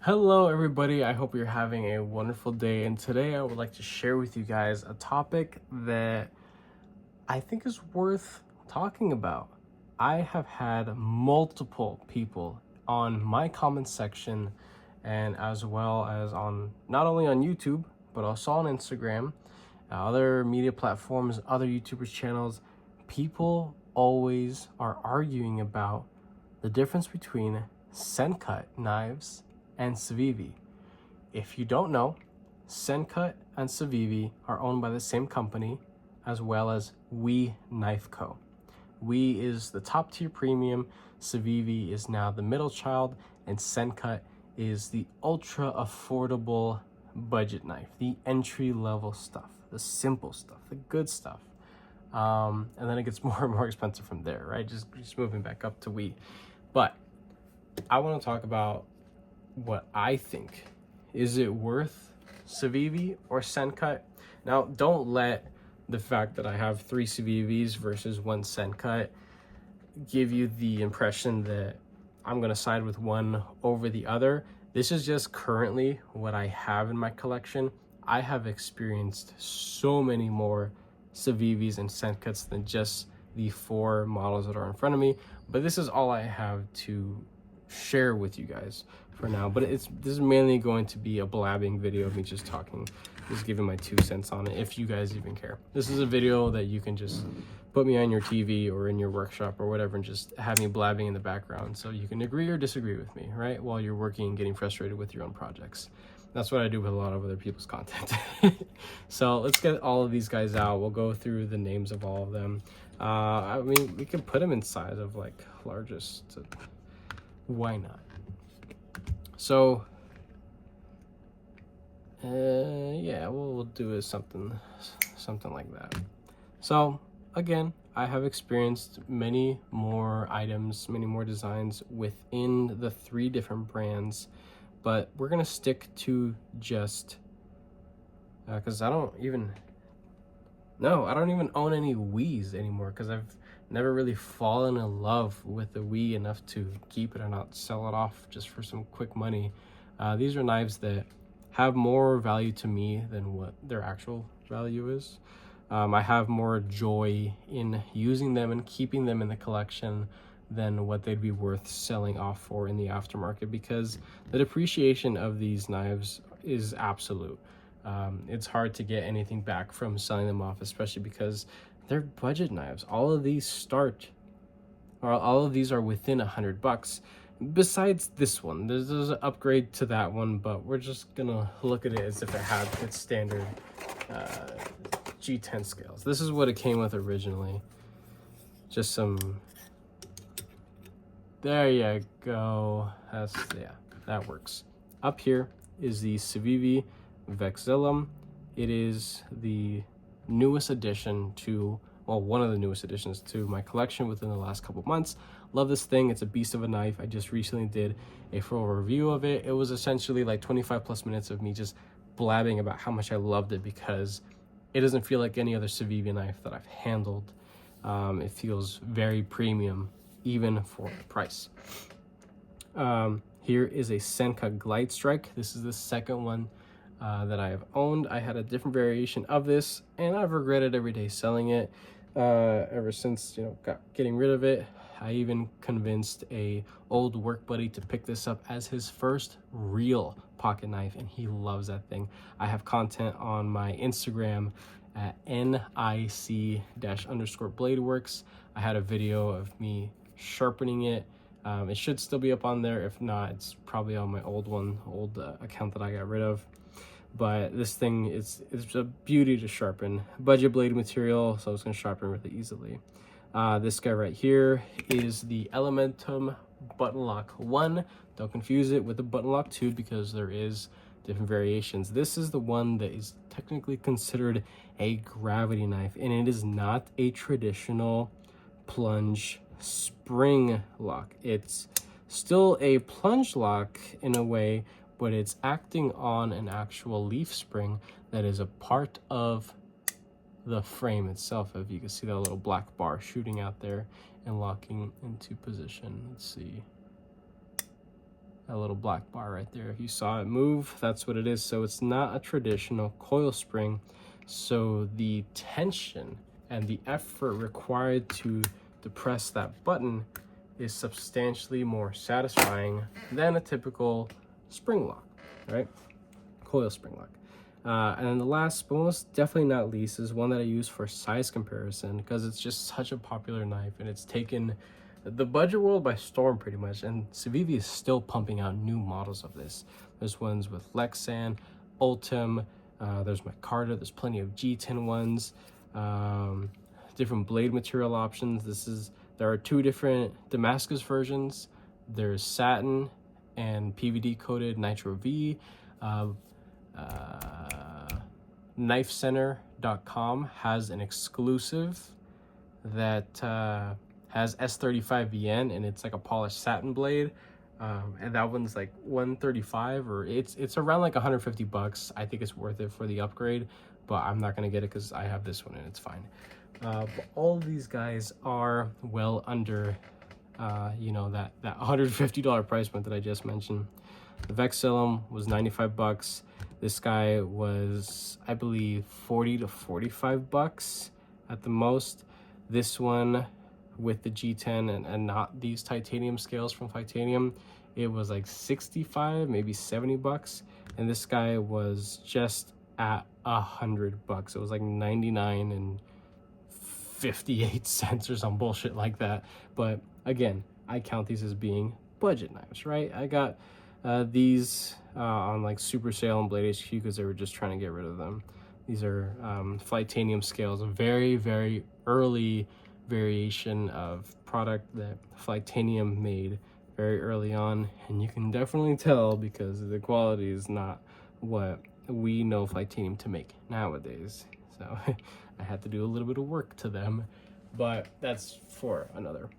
Hello, everybody. I hope you're having a wonderful day. And today I would like to share with you guys a topic that I think is worth talking about. I have had multiple people on my comment section and as well as on not only on YouTube, but also on Instagram, other media platforms, other YouTubers' channels. People always are arguing about the difference between Sencut knives and Civivi. If you don't know, Sencut and Civivi are owned by the same company as well as We Knife Co. We is the top tier premium, Civivi is now the middle child, and Sencut is the ultra affordable budget knife, the entry level stuff, the simple stuff, the good stuff. And then it gets more and more expensive from there, right? Just moving back up to We. But I want to talk about what I think. Is it worth Civivi or Sencut? Now, don't let the fact that I have 3 Civivis versus 1 Sencut give you the impression that I'm going to side with one over the other. This is just currently what I have in my collection. I have experienced so many more Civivis and Sencuts than just the 4 models that are in front of me, but this is all I have to share with you guys for now. But this is mainly going to be a blabbing video of me just talking, just giving my 2 cents on it, if you guys even care. This is a video that you can just put me on your TV or in your workshop or whatever and just have me blabbing in the background so you can agree or disagree with me, right, while you're working and getting frustrated with your own projects. That's what I do with a lot of other people's content. So let's get all of these guys out. We'll go through the names of all of them. I mean, we can put them in size of like largest. Why not? So yeah, we'll do it something like that. So again, I have experienced many more items, many more designs within the 3 different brands, but we're gonna stick to just because I don't even own any Wiis anymore, because I've never really fallen in love with the Wii enough to keep it and not sell it off just for some quick money. These are knives that have more value to me than what their actual value is. I have more joy in using them and keeping them in the collection than what they'd be worth selling off for in the aftermarket, because the depreciation of these knives is absolute. It's hard to get anything back from selling them off, especially because they're budget knives. All of these are within $100. Besides this one, there's an upgrade to that one, but we're just gonna look at it as if it had its standard G10 scales. This is what it came with originally. Just some. There you go. That works. Up here is the Civivi Vexillum. It is the newest addition to, well, one of the newest additions to my collection within the last couple months. Love this thing. It's a beast of a knife. I just recently did a full review of it. It was essentially like 25 plus minutes of me just blabbing about how much I loved it, because it doesn't feel like any other Civivi knife that I've handled. It feels very premium, even for the price. Here is a Senka Glide Strike. This is the second one that I have owned. I had a different variation of this, and I've regretted every day selling it ever since, getting rid of it. I even convinced a old work buddy to pick this up as his first real pocket knife, and he loves that thing. I have content on my Instagram at NIC_bladeworks. I had a video of me sharpening it. It should still be up on there. If not, it's probably on my old account that I got rid of. But this thing it's a beauty to sharpen. Budget blade material, so it's going to sharpen really easily. This guy right here is the Elementum Button Lock 1. Don't confuse it with the Button Lock 2, because there is different variations. This is the one that is technically considered a gravity knife, and it is not a traditional plunge spring lock. It's still a plunge lock in a way, but it's acting on an actual leaf spring that is a part of the frame itself. If you can see that little black bar shooting out there and locking into position. Let's see. a little black bar right there. If you saw it move, that's what it is. So it's not a traditional coil spring. So the tension and the effort required to depress that button is substantially more satisfying than a typical spring lock, right? Coil spring lock. And then the last, but most definitely not least, is one that I use for size comparison because it's just such a popular knife and it's taken the budget world by storm pretty much. And Civivi is still pumping out new models of this. There's ones with Lexan, Ultim, there's Micarta, there's plenty of G10 ones, different blade material options. There are two different Damascus versions. There's satin and PVD coated Nitro V. KnifeCenter.com has an exclusive that has S35VN, and it's like a polished satin blade, and that one's like 135, or it's around like 150 bucks. I think it's worth it for the upgrade, but I'm not gonna get it because I have this one and it's fine. But all of these guys are well under you know, that $150 price point that I just mentioned. The Vexillum was 95 bucks. This guy was, I believe, 40 to 45 bucks at the most. This one with the G10 and not these titanium scales from Titanium, it was like 65, maybe 70 bucks. And this guy was just at 100 bucks. It was like 99 and 58 cents or some bullshit like that. But again, I count these as being budget knives, right? I got these on like super sale on Blade HQ because they were just trying to get rid of them. These are Flightanium scales, a very, very early variation of product that Flightanium made very early on, and you can definitely tell because the quality is not what we know Flightanium to make nowadays. So I had to do a little bit of work to them, but that's for another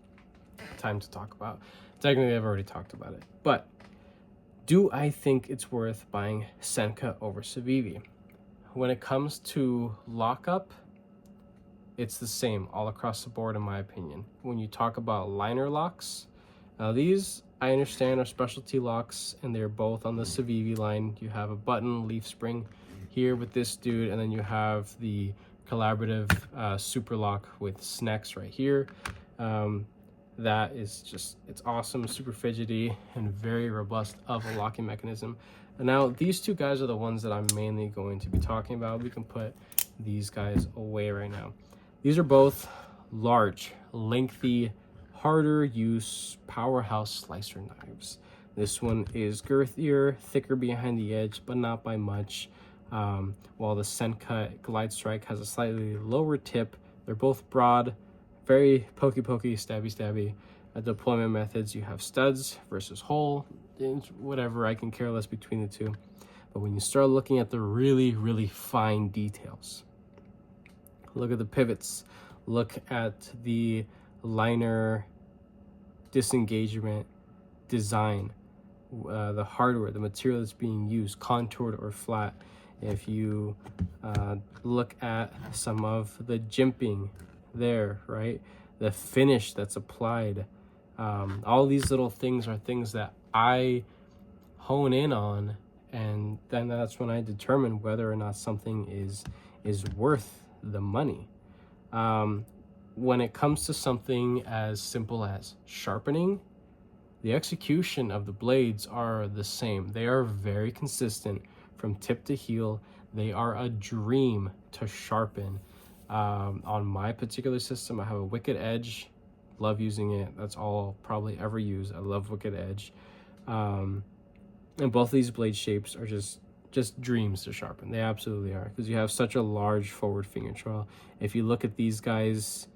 time to talk about. Technically, I've already talked about it, but do I think it's worth buying Senka over Civivi? When it comes to lockup, it's the same all across the board in my opinion. When you talk about liner locks, these I understand are specialty locks and they're both on the Civivi line. You have a button leaf spring here with this dude, and then you have the collaborative super lock with snacks right here. That is just, it's awesome, super fidgety and very robust of a locking mechanism. And now these two guys are the ones that I'm mainly going to be talking about. We can put these guys away right now. These are both large, lengthy, harder use powerhouse slicer knives. This one is girthier, thicker behind the edge, but not by much. While the Senka Glide Strike has a slightly lower tip. They're both broad, very pokey, stabby. Deployment methods, you have studs versus hole, whatever, I can care less between the two. But when you start looking at the really, really fine details, look at the pivots, look at the liner disengagement design, the hardware, the material that's being used, contoured or flat. If you look at some of the jimping there, right? The finish that's applied. All these little things are things that I hone in on, and then that's when I determine whether or not something is worth the money. When it comes to something as simple as sharpening, the execution of the blades are the same. They are very consistent from tip to heel. They are a dream to sharpen. On my particular system, I have a Wicked Edge. Love using it. That's all I'll probably ever use. I love Wicked Edge. And both of these blade shapes are just dreams to sharpen. They absolutely are, because you have such a large forward finger choil. If you look at these guys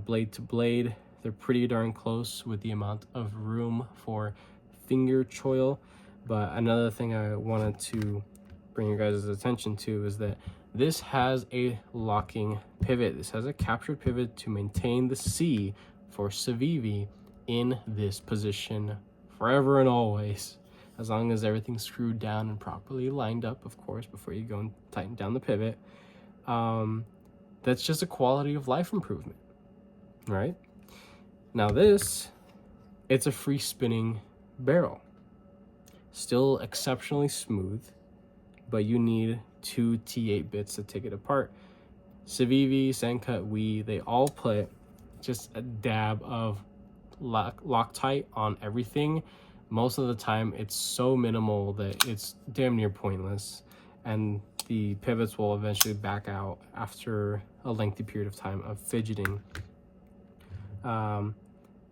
blade to blade, they're pretty darn close with the amount of room for finger choil. But another thing I wanted to bring your guys' attention to is that this has a locking pivot. This has a captured pivot to maintain the C for Civivi in this position forever and always, as long as everything's screwed down and properly lined up, of course, before you go and tighten down the pivot. That's just a quality of life improvement, right? Now this, it's a free spinning barrel. Still exceptionally smooth, but you need 2 T8 bits to take it apart. Civivi, Sencut, they all put just a dab of Loctite on everything. Most of the time it's so minimal that it's damn near pointless, and the pivots will eventually back out after a lengthy period of time of fidgeting.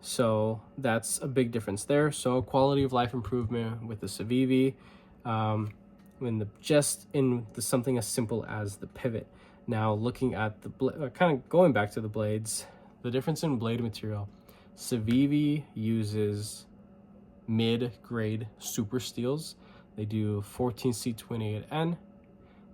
So that's a big difference there. So quality of life improvement with the Civivi, something as simple as the pivot. Now looking at the kind of going back to the blades, the difference in blade material, Civivi uses mid-grade super steels. They do 14C28N.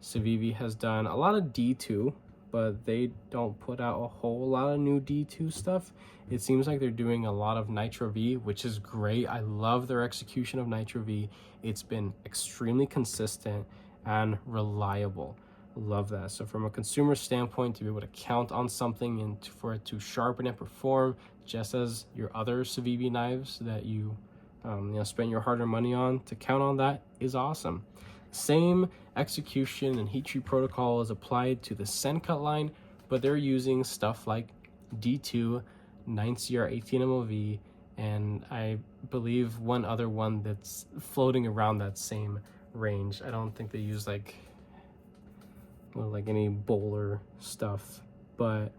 Civivi has done a lot of D2, but they don't put out a whole lot of new D2 stuff. It seems like they're doing a lot of Nitro V, which is great. I love their execution of Nitro V. It's been extremely consistent and reliable. Love that. So from a consumer standpoint, to be able to count on something and for it to sharpen and perform just as your other Civivi knives that you spend your hard-earned money on, to count on that is awesome. Same execution and heat treat protocol is applied to the Sencut line, but they're using stuff like D2, 9CR18 MOV, and I believe one other one that's floating around that same range. I don't think they use like any bowler stuff, but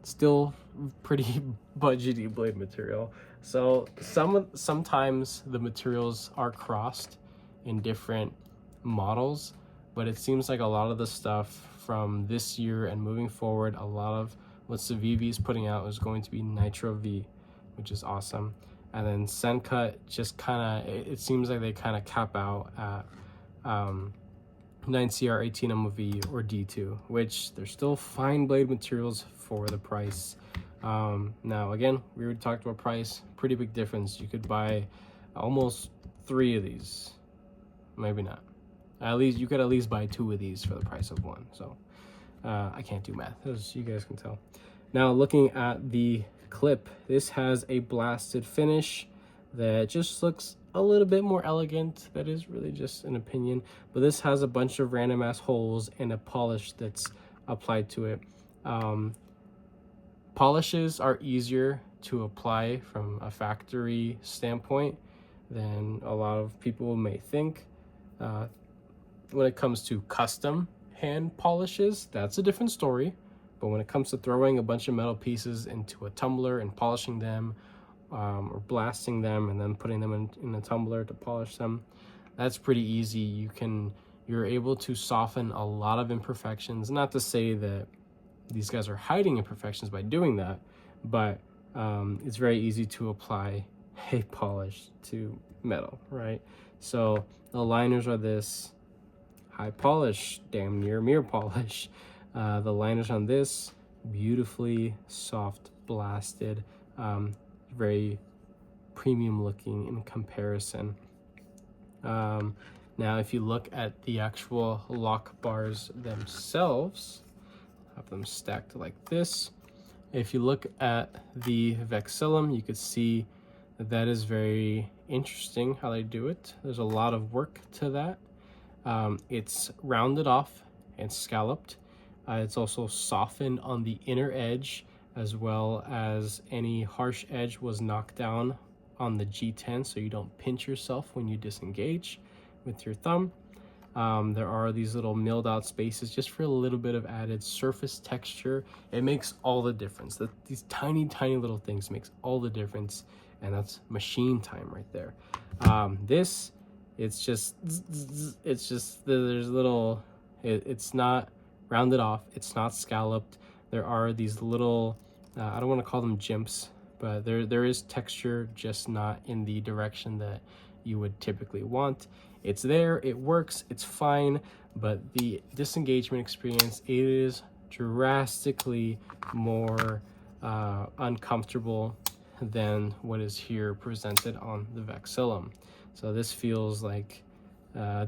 still pretty budgety blade material. So sometimes the materials are crossed in different models, but it seems like a lot of the stuff from this year and moving forward, a lot of what Civivi is putting out is going to be Nitro V, which is awesome. And then Sencut just kind of, it seems like they kind of cap out at 9CR18 MOV or D2, which they're still fine blade materials for the price. Now again, we already talked about price, pretty big difference. You could buy almost 3 of these, maybe not. At least you could at least buy 2 of these for the price of 1. So I can't do math, as you guys can tell. Now looking at the clip, this has a blasted finish that just looks a little bit more elegant. That is really just an opinion, but this has a bunch of random ass holes and a polish that's applied to it. Polishes are easier to apply from a factory standpoint than a lot of people may think. When it comes to custom hand polishes, that's a different story. But when it comes to throwing a bunch of metal pieces into a tumbler and polishing them, or blasting them and then putting them in a tumbler to polish them, that's pretty easy. You're able to soften a lot of imperfections. Not to say that these guys are hiding imperfections by doing that, but it's very easy to apply a polish to metal, right? So the liners are this high polish, damn near mirror polish. The liners on this, beautifully soft blasted, very premium looking in comparison. Now if you look at the actual lock bars themselves, have them stacked like this. If you look at the vexillum, you could see that is very interesting how they do it. There's a lot of work to that. It's rounded off and scalloped. It's also softened on the inner edge, as well as any harsh edge was knocked down on the G10 so you don't pinch yourself when you disengage with your thumb. There are these little milled out spaces just for a little bit of added surface texture. It makes all the difference. These tiny little things makes all the difference, and that's machine time right there. It's just there's little, it's not rounded off, it's not scalloped. There are these little, I don't want to call them jimps, but there is texture, just not in the direction that you would typically want. It's there, it works, it's fine, but the disengagement experience is drastically more uncomfortable than what is here presented on the vexillum. So this feels like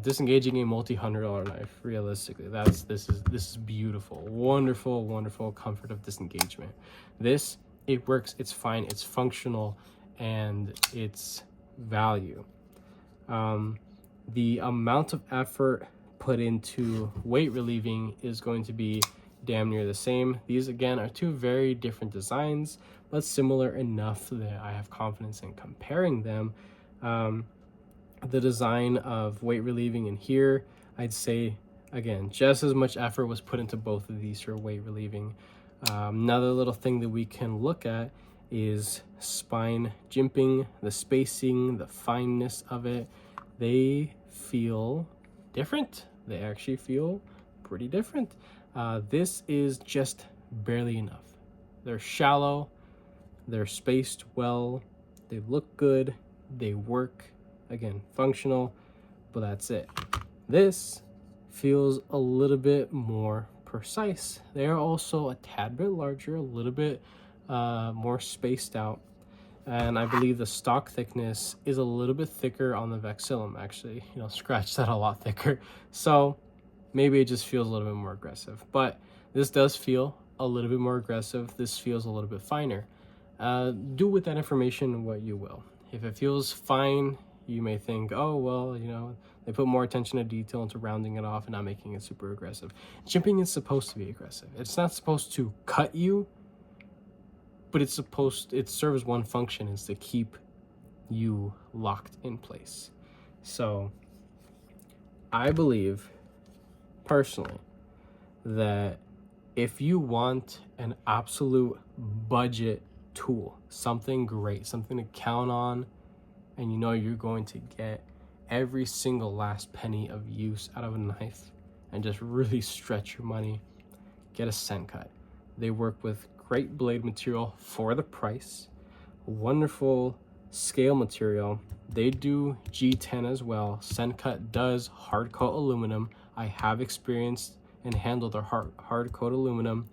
disengaging a multi-$100 knife. Realistically, this is beautiful, wonderful comfort of disengagement. This, it works, it's fine, it's functional, and it's value. The amount of effort put into weight relieving is going to be damn near the same. These again are two very different designs, but similar enough that I have confidence in comparing them. The design of weight relieving in here, I'd say again, just as much effort was put into both of these for weight relieving. Another little thing that we can look at is spine jimping, the spacing, the fineness of it. They feel different. They actually feel pretty different. This is just barely enough. They're shallow, they're spaced well, they look good, they work, again, functional, but that's it. This feels a little bit more precise. They are also a tad bit larger, a little bit more spaced out. And I believe the stock thickness is a little bit thicker on the Vexillum, actually. Scratch that, a lot thicker. So maybe it just feels a little bit more aggressive. But this does feel a little bit more aggressive. This feels a little bit finer. Do with that information what you will. If it feels fine, you may think, oh, well, they put more attention to detail into rounding it off and not making it super aggressive. Jimping is supposed to be aggressive. It's not supposed to cut you, but it serves one function, is to keep you locked in place. So I believe personally that if you want an absolute budget tool, something great, something to count on, and you're going to get every single last penny of use out of a knife and just really stretch your money, get a Scent Cut. They work with great blade material for the price, wonderful scale material. They do G10 as well. Scent Cut does hard coat aluminum. I have experienced and handled their hard coat aluminum.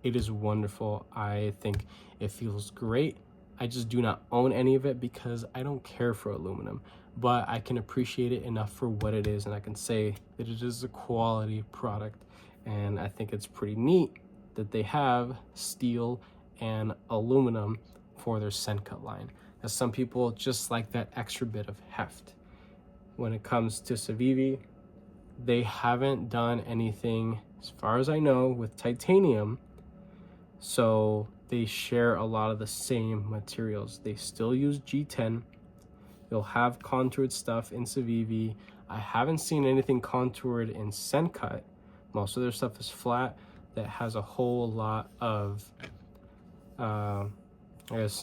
It is wonderful. I think it feels great. I just do not own any of it because I don't care for aluminum, but I can appreciate it enough for what it is, and I can say that it is a quality product. And I think it's pretty neat that they have steel and aluminum for their Scent Cut line, as some people just like that extra bit of heft. When it comes to Civivi, they haven't done anything, as far as I know, with titanium, so they share a lot of the same materials. They still use G10. They'll have contoured stuff in Civivi. I haven't seen anything contoured in Scent Cut. Most of their stuff is flat, that has a whole lot of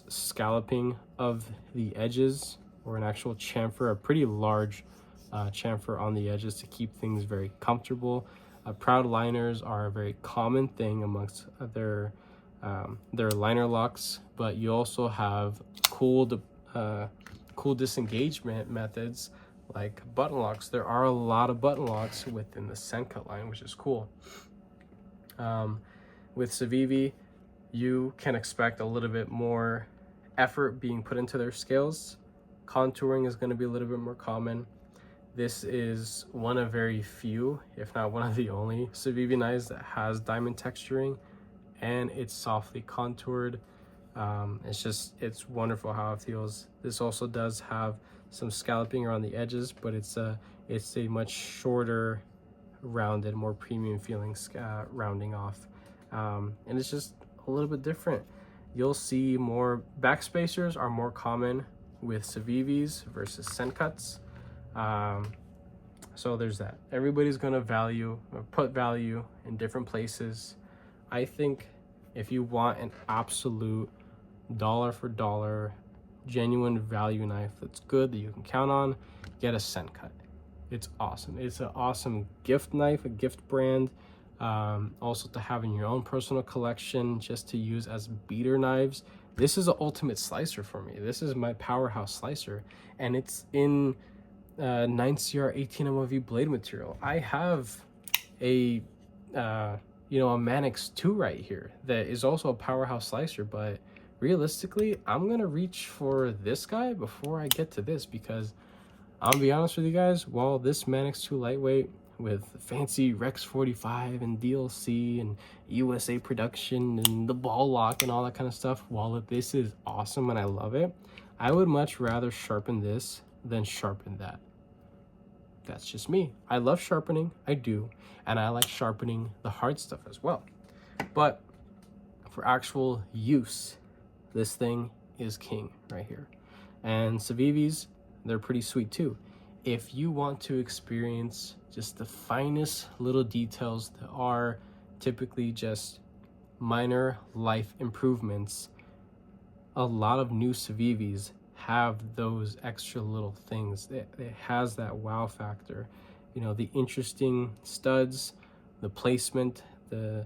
scalloping of the edges, or an actual chamfer, a pretty large chamfer on the edges to keep things very comfortable. Proud liners are a very common thing amongst their liner locks, but you also have cool disengagement methods like button locks. There are a lot of button locks within the Scent Cut line, which is cool. With Civivi, you can expect a little bit more effort being put into their scales. Contouring is going to be a little bit more common. This is one of very few, if not one of the only, Civivi knives that has diamond texturing, and it's softly contoured. It's wonderful how it feels. This also does have some scalloping around the edges, but it's a much shorter, rounded, more premium feeling rounding off, and it's just a little bit different. You'll see more backspacers are more common with Civivis versus Scent Cuts. So there's that. Everybody's gonna put value in different places. I think if you want an absolute dollar for dollar genuine value knife that's good, that you can count on, get a Scent Cut. It's awesome. It's an awesome gift knife, a gift brand. Also to have in your own personal collection, just to use as beater knives. This is an ultimate slicer for me. This is my powerhouse slicer, and it's in 9CR 18 MOV blade material. I have a Manix 2 right here that is also a powerhouse slicer, but realistically, I'm gonna reach for this guy before I get to this, because I'll be honest with you guys, while this Manix 2 lightweight with fancy Rex 45 and DLC and USA production and the ball lock and all that kind of stuff, while this is awesome and I love it, I would much rather sharpen this than sharpen that. That's just me. I love sharpening, I do, and I like sharpening the hard stuff as well. But for actual use, this thing is king right here. And Civivis, they're pretty sweet too. If you want to experience just the finest little details that are typically just minor life improvements, a lot of new Civivis have those extra little things. It has that wow factor. You know, the interesting studs, the placement, the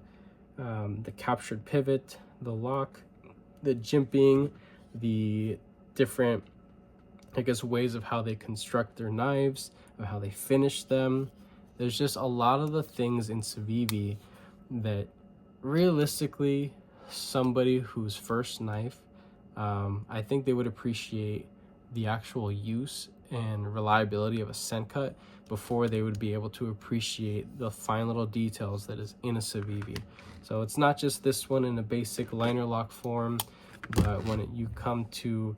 captured pivot, the lock, the jimping, the different, I guess, ways of how they construct their knives, of how they finish them. There's just a lot of the things in Civivi that realistically, somebody whose first knife, I think they would appreciate the actual use and reliability of a scent cut before they would be able to appreciate the fine little details that is in a Civivi. So it's not just this one in a basic liner lock form, but when you come to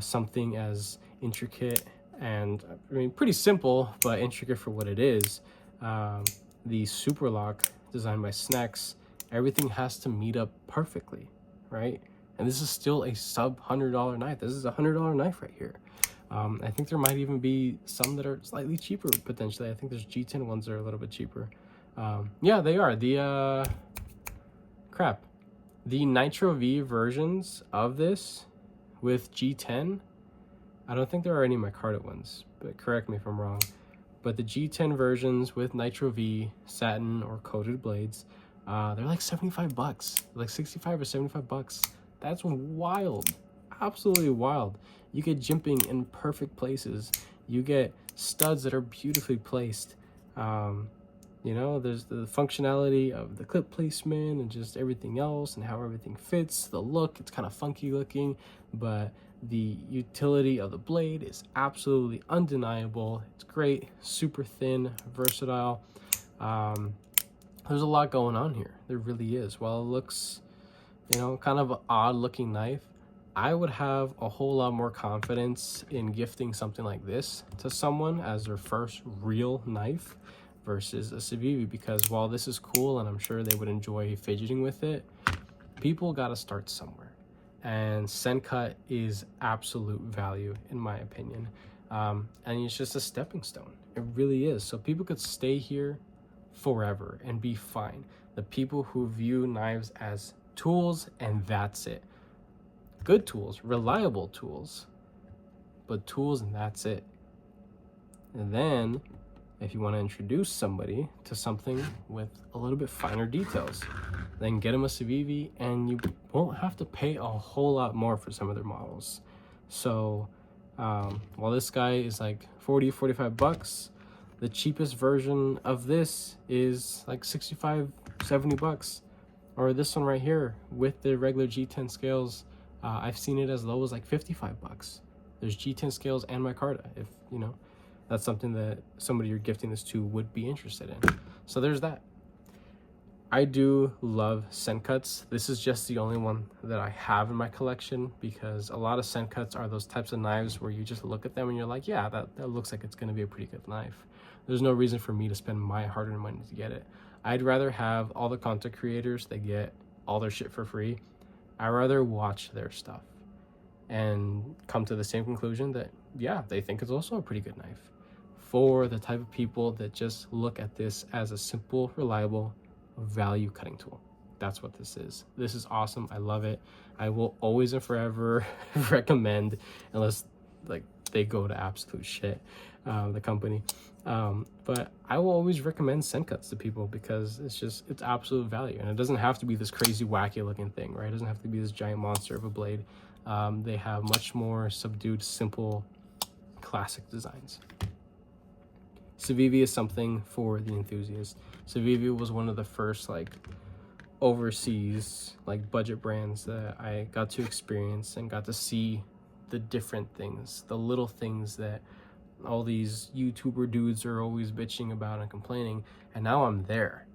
something as intricate and, I mean, pretty simple, but intricate for what it is, the Super Lock designed by Snex, everything has to meet up perfectly, right? And this is still a sub $100 knife. This is a $100 knife right here. I think there might even be some that are slightly cheaper potentially. I think there's G10 ones that are a little bit cheaper. Yeah, they are. The Nitro V versions of this with G10, I don't think there are any micarta ones, but correct me if I'm wrong. But the G10 versions with Nitro V satin or coated blades, they're like $75, like 65 or $75. That's wild, absolutely wild. You get jimping in perfect places. You get studs that are beautifully placed. You know, there's the functionality of the clip placement and just everything else and how everything fits. The look, it's kind of funky looking, but the utility of the blade is absolutely undeniable. It's great, super thin, versatile. There's a lot going on here. There really is. While it looks, you know, kind of an odd looking knife, I would have a whole lot more confidence in gifting something like this to someone as their first real knife versus a Civivi, because while this is cool and I'm sure they would enjoy fidgeting with it, people got to start somewhere. And scent cut is absolute value in my opinion. And it's just a stepping stone. It really is. So people could stay here forever and be fine. The people who view knives as tools and that's it. Good tools, reliable tools, but tools and that's it. And then if you want to introduce somebody to something with a little bit finer details, then get them a Civivi and you won't have to pay a whole lot more for some of their models. So while this guy is like $40-$45, the cheapest version of this is like $65-$70. Or this one right here with the regular G10 scales, I've seen it as low as like $55. There's G10 scales and micarta, if you know that's something that somebody you're gifting this to would be interested in. So there's that. I do love scent cuts. This is just the only one that I have in my collection, because a lot of scent cuts are those types of knives where you just look at them and you're like, yeah, that looks like it's going to be a pretty good knife. There's no reason for me to spend my hard-earned money to get it. I'd rather have all the content creators that get all their shit for free. I'd rather watch their stuff and come to the same conclusion that, yeah, they think it's also a pretty good knife. For the type of people that just look at this as a simple, reliable value cutting tool. That's what this is. This is awesome. I love it. I will always and forever recommend, unless like they go to absolute shit, the company. But I will always recommend scent cuts to people because it's absolute value. And it doesn't have to be this crazy wacky looking thing, right? It doesn't have to be this giant monster of a blade. They have much more subdued, simple, classic designs. Civivi is something for the enthusiast. Civivi was one of the first like overseas like budget brands that I got to experience and got to see the different things, the little things that all these YouTuber dudes are always bitching about and complaining. And now I'm there.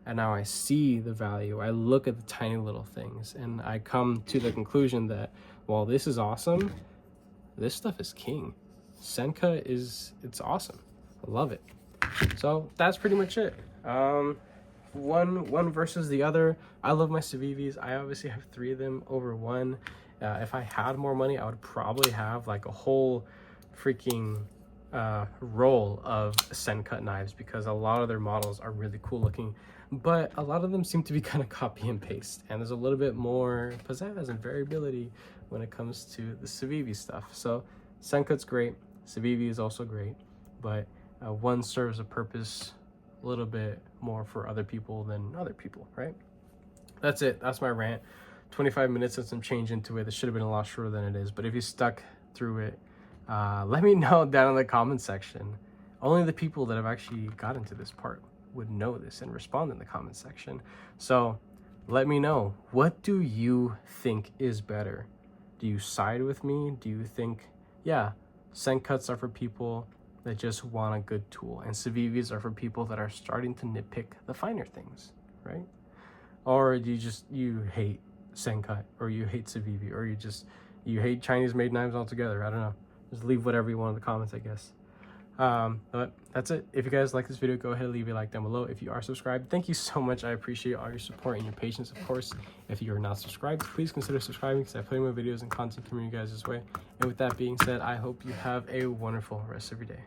And now I see the value. I look at the tiny little things and I come to the conclusion that while this is awesome, this stuff is king. Scent cut it's awesome. Love it. So that's pretty much it. One versus the other. I love my Civivis. I obviously have 3 of them over one. If I had more money, I would probably have like a whole freaking roll of Sencut knives, because a lot of their models are really cool looking, but a lot of them seem to be kind of copy and paste, and there's a little bit more pizzazz and variability when it comes to the Civivi stuff. So Sencut's great, Civivi is also great, but one serves a purpose a little bit more for other people than other people, right? That's it. That's my rant. 25 minutes and some change into it. This should have been a lot shorter than it is, but if you stuck through it, let me know down in the comment section. Only the people that have actually gotten to this part would know this and respond in the comment section. So let me know, what do you think is better? Do you side with me? Do you think, yeah, Sencuts are for people that just want a good tool, and Civivis are for people that are starting to nitpick the finer things, right? Or do you hate Sencut, or you hate Civivi, or you hate Chinese made knives altogether? I don't know. Just leave whatever you want in the comments, I guess. But that's it. If you guys like this video, go ahead and leave a like down below. If you are subscribed, thank you so much. I appreciate all your support and your patience, of course. If you are not subscribed, please consider subscribing, because I play more videos and content from you guys this way. And with that being said, I hope you have a wonderful rest of your day.